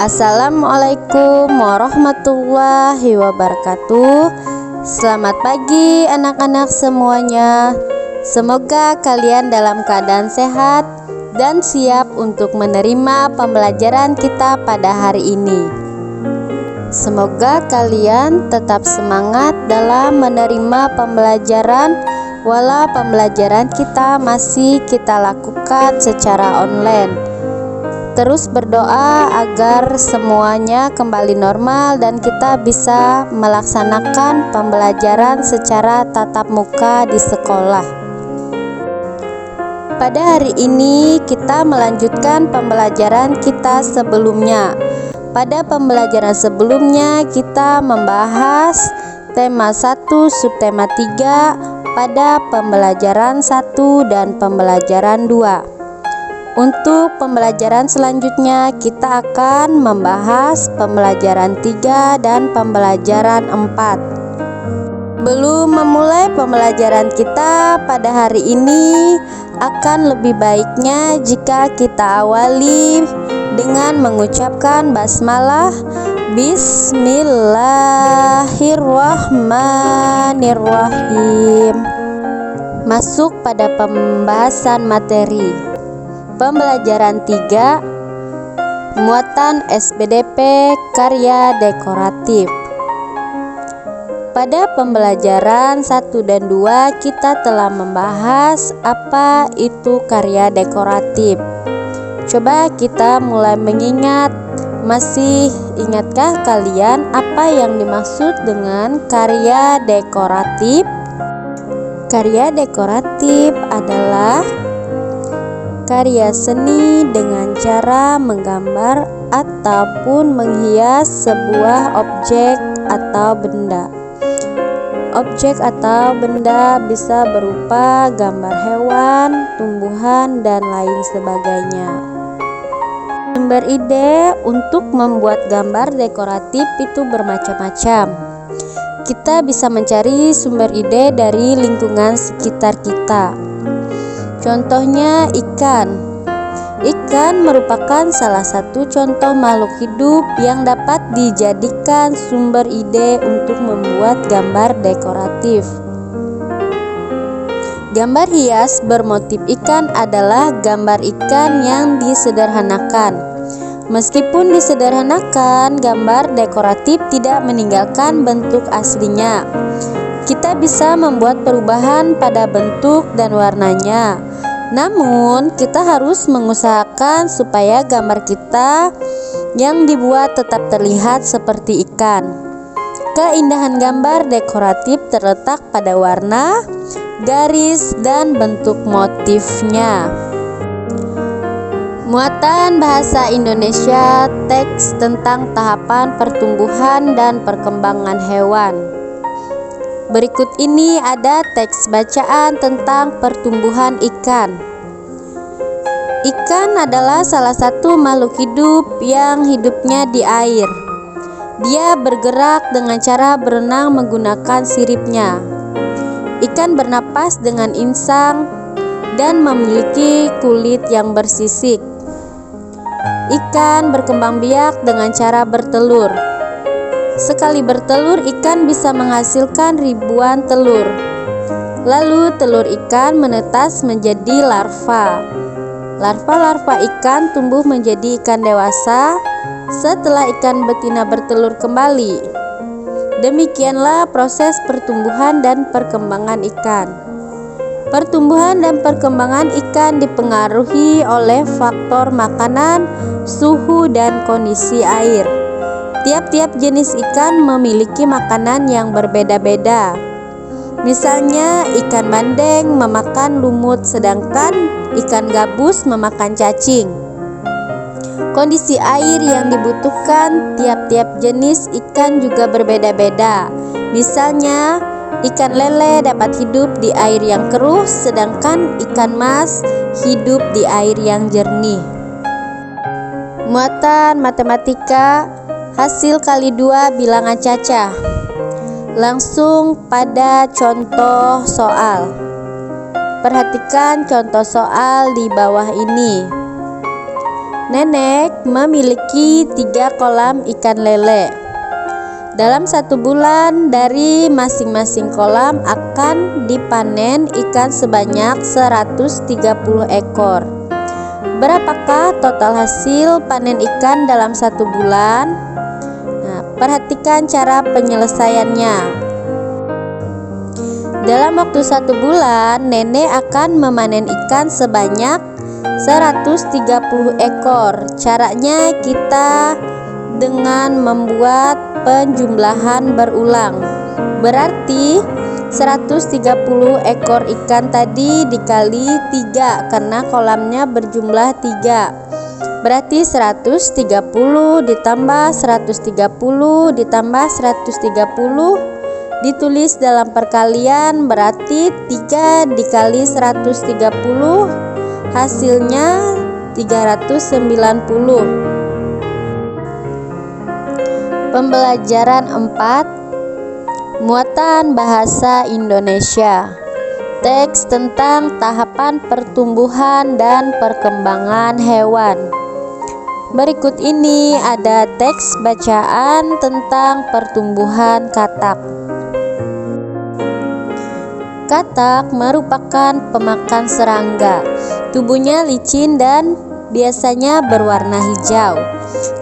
Assalamualaikum warahmatullahi wabarakatuh. Selamat pagi anak-anak semuanya. Semoga kalian dalam keadaan sehat dan siap untuk menerima pembelajaran kita pada hari ini. Semoga kalian tetap semangat dalam menerima pembelajaran walau pembelajaran kita masih kita lakukan secara online. Terus berdoa agar semuanya kembali normal dan kita bisa melaksanakan pembelajaran secara tatap muka di sekolah. Pada hari ini kita melanjutkan pembelajaran kita sebelumnya. Pada pembelajaran sebelumnya kita membahas tema 1 subtema 3 pada pembelajaran 1 dan pembelajaran 2. Untuk pembelajaran selanjutnya kita akan membahas pembelajaran 3 dan pembelajaran 4. Belum memulai pembelajaran kita pada hari ini, akan lebih baiknya jika kita awali dengan mengucapkan basmalah. Bismillahirrahmanirrahim. Masuk pada pembahasan materi. Pembelajaran 3, muatan SPDP karya dekoratif. Pada pembelajaran 1 dan 2 kita telah membahas apa itu karya dekoratif. Coba kita mulai mengingat. Masih ingatkah kalian apa yang dimaksud dengan karya dekoratif? Karya dekoratif adalah karya seni dengan cara menggambar ataupun menghias sebuah objek atau benda. Objek atau benda bisa berupa gambar hewan, tumbuhan, dan lain sebagainya. Sumber ide untuk membuat gambar dekoratif itu bermacam-macam. Kita bisa mencari sumber ide dari lingkungan sekitar kita. Contohnya ikan. Ikan merupakan salah satu contoh makhluk hidup yang dapat dijadikan sumber ide untuk membuat gambar dekoratif. Gambar hias bermotif ikan adalah gambar ikan yang disederhanakan. Meskipun disederhanakan, gambar dekoratif tidak meninggalkan bentuk aslinya. Kita bisa membuat perubahan pada bentuk dan warnanya. Namun, kita harus mengusahakan supaya gambar kita yang dibuat tetap terlihat seperti ikan. Keindahan gambar dekoratif terletak pada warna, garis, dan bentuk motifnya. Muatan bahasa Indonesia, teks tentang tahapan pertumbuhan dan perkembangan hewan. Berikut ini ada teks bacaan tentang pertumbuhan ikan. Ikan adalah salah satu makhluk hidup yang hidupnya di air. Dia bergerak dengan cara berenang menggunakan siripnya. Ikan bernapas dengan insang dan memiliki kulit yang bersisik. Ikan berkembang biak dengan cara bertelur. Sekali bertelur, ikan bisa menghasilkan ribuan telur. Lalu telur ikan menetas menjadi larva. Larva-larva ikan tumbuh menjadi ikan dewasa setelah ikan betina bertelur kembali. Demikianlah proses pertumbuhan dan perkembangan ikan. Pertumbuhan dan perkembangan ikan dipengaruhi oleh faktor makanan, suhu, dan kondisi air. Tiap-tiap jenis ikan memiliki makanan yang berbeda-beda. Misalnya, ikan bandeng memakan lumut sedangkan ikan gabus memakan cacing. Kondisi air yang dibutuhkan tiap-tiap jenis ikan juga berbeda-beda. Misalnya, ikan lele dapat hidup di air yang keruh sedangkan ikan mas hidup di air yang jernih. Muatan matematika, hasil kali 2 bilangan cacah. Langsung pada contoh soal. Perhatikan contoh soal di bawah ini. Nenek memiliki 3 kolam ikan lele. Dalam 1 bulan dari masing-masing kolam akan dipanen ikan sebanyak 130 ekor. Berapakah total hasil panen ikan dalam 1 bulan? Nah, perhatikan cara penyelesaiannya. Dalam waktu 1 bulan, nenek akan memanen ikan sebanyak 130 ekor. Caranya kita dengan membuat penjumlahan berulang. Berarti 130 ekor ikan tadi dikali 3 karena kolamnya berjumlah 3. Berarti 130 ditambah 130 ditambah 130 ditulis dalam perkalian, berarti 3 dikali 130 hasilnya 390. Pembelajaran 4, muatan bahasa Indonesia. Teks tentang tahapan pertumbuhan dan perkembangan hewan. Berikut ini ada teks bacaan tentang pertumbuhan katak. Katak merupakan pemakan serangga. Tubuhnya licin dan biasanya berwarna hijau.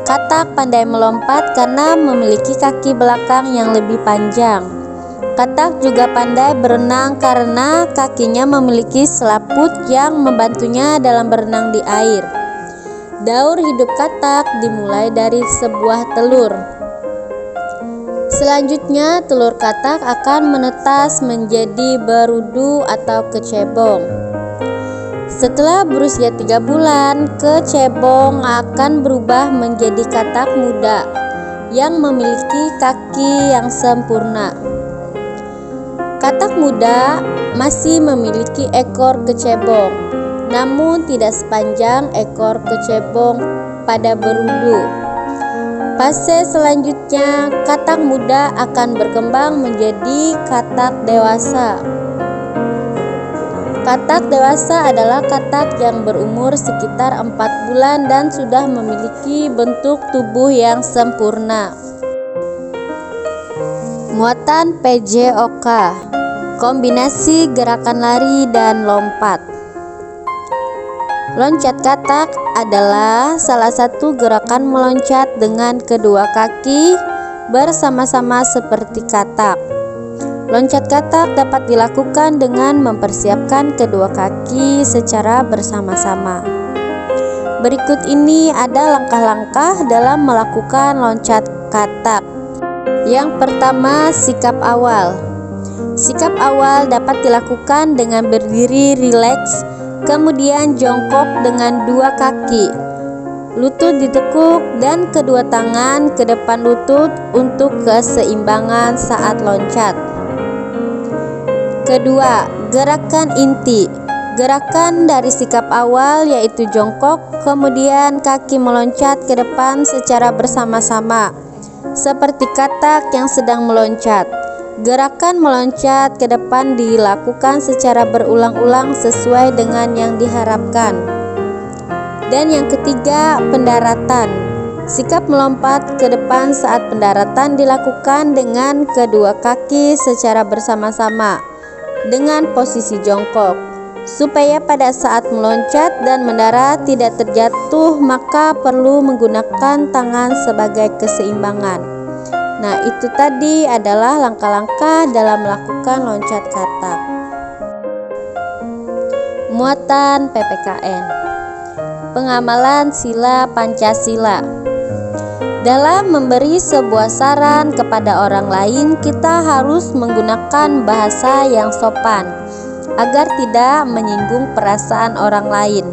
Katak pandai melompat karena memiliki kaki belakang yang lebih panjang. Katak juga pandai berenang karena kakinya memiliki selaput yang membantunya dalam berenang di air. Daur hidup katak dimulai dari sebuah telur. Selanjutnya, telur katak akan menetas menjadi berudu atau kecebong. Setelah berusia 3 bulan, kecebong akan berubah menjadi katak muda yang memiliki kaki yang sempurna. Katak muda masih memiliki ekor kecebong, namun tidak sepanjang ekor kecebong pada berudu. Fase selanjutnya, katak muda akan berkembang menjadi katak dewasa. Katak dewasa adalah katak yang berumur sekitar 4 bulan dan sudah memiliki bentuk tubuh yang sempurna. Muatan PJOK, kombinasi gerakan lari dan lompat. Loncat katak adalah salah satu gerakan meloncat dengan kedua kaki bersama-sama seperti katak. Loncat katak dapat dilakukan dengan mempersiapkan kedua kaki secara bersama-sama. Berikut ini ada langkah-langkah dalam melakukan loncat katak. Yang pertama, sikap awal. Sikap awal dapat dilakukan dengan berdiri rileks, kemudian jongkok dengan 2 kaki, lutut ditekuk dan kedua tangan ke depan lutut untuk keseimbangan saat loncat. Kedua, gerakan inti. Gerakan dari sikap awal yaitu jongkok, kemudian kaki meloncat ke depan secara bersama-sama, seperti katak yang sedang meloncat. Gerakan meloncat ke depan dilakukan secara berulang-ulang sesuai dengan yang diharapkan. Dan yang ketiga, pendaratan. Sikap melompat ke depan saat pendaratan dilakukan dengan kedua kaki secara bersama-sama dengan posisi jongkok. Supaya pada saat meloncat dan mendarat tidak terjatuh, maka perlu menggunakan tangan sebagai keseimbangan. Nah, itu tadi adalah langkah-langkah dalam melakukan loncat katak. Muatan PPKN. Pengamalan sila Pancasila. Dalam memberi sebuah saran kepada orang lain, kita harus menggunakan bahasa yang sopan agar tidak menyinggung perasaan orang lain.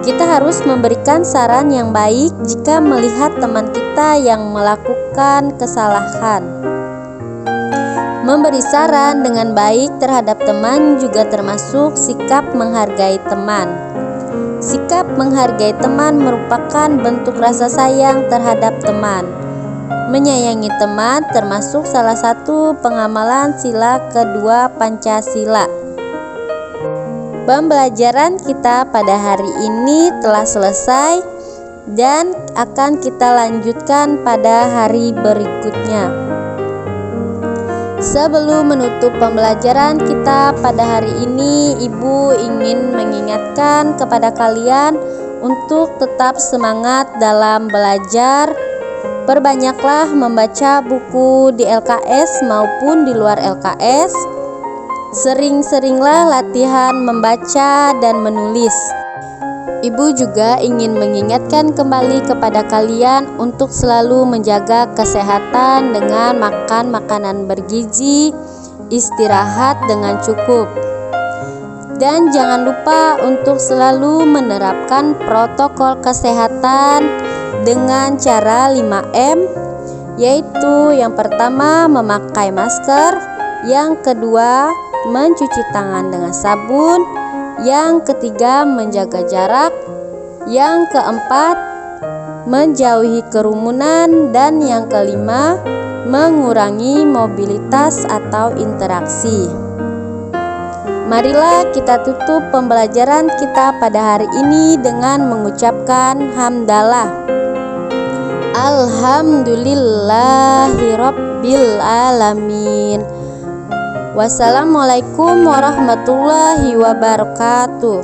Kita harus memberikan saran yang baik jika melihat teman kita yang melakukan kesalahan. Memberi saran dengan baik terhadap teman juga termasuk sikap menghargai teman. Sikap menghargai teman merupakan bentuk rasa sayang terhadap teman. Menyayangi teman termasuk salah satu pengamalan sila kedua Pancasila. Pembelajaran kita pada hari ini telah selesai dan akan kita lanjutkan pada hari berikutnya. Sebelum menutup pembelajaran kita pada hari ini, Ibu ingin mengingatkan kepada kalian untuk tetap semangat dalam belajar. Perbanyaklah membaca buku di LKS maupun di luar LKS. Sering-seringlah latihan membaca dan menulis. Ibu juga ingin mengingatkan kembali kepada kalian untuk selalu menjaga kesehatan dengan makan makanan bergizi, istirahat dengan cukup. Dan jangan lupa untuk selalu menerapkan protokol kesehatan dengan cara 5M, yaitu yang pertama memakai masker, yang kedua mencuci tangan dengan sabun, yang ketiga menjaga jarak, yang keempat menjauhi kerumunan, dan yang kelima mengurangi mobilitas atau interaksi. Marilah kita tutup pembelajaran kita pada hari ini dengan mengucapkan hamdalah. Alhamdulillahirabbil alamin. Wassalamualaikum warahmatullahi wabarakatuh.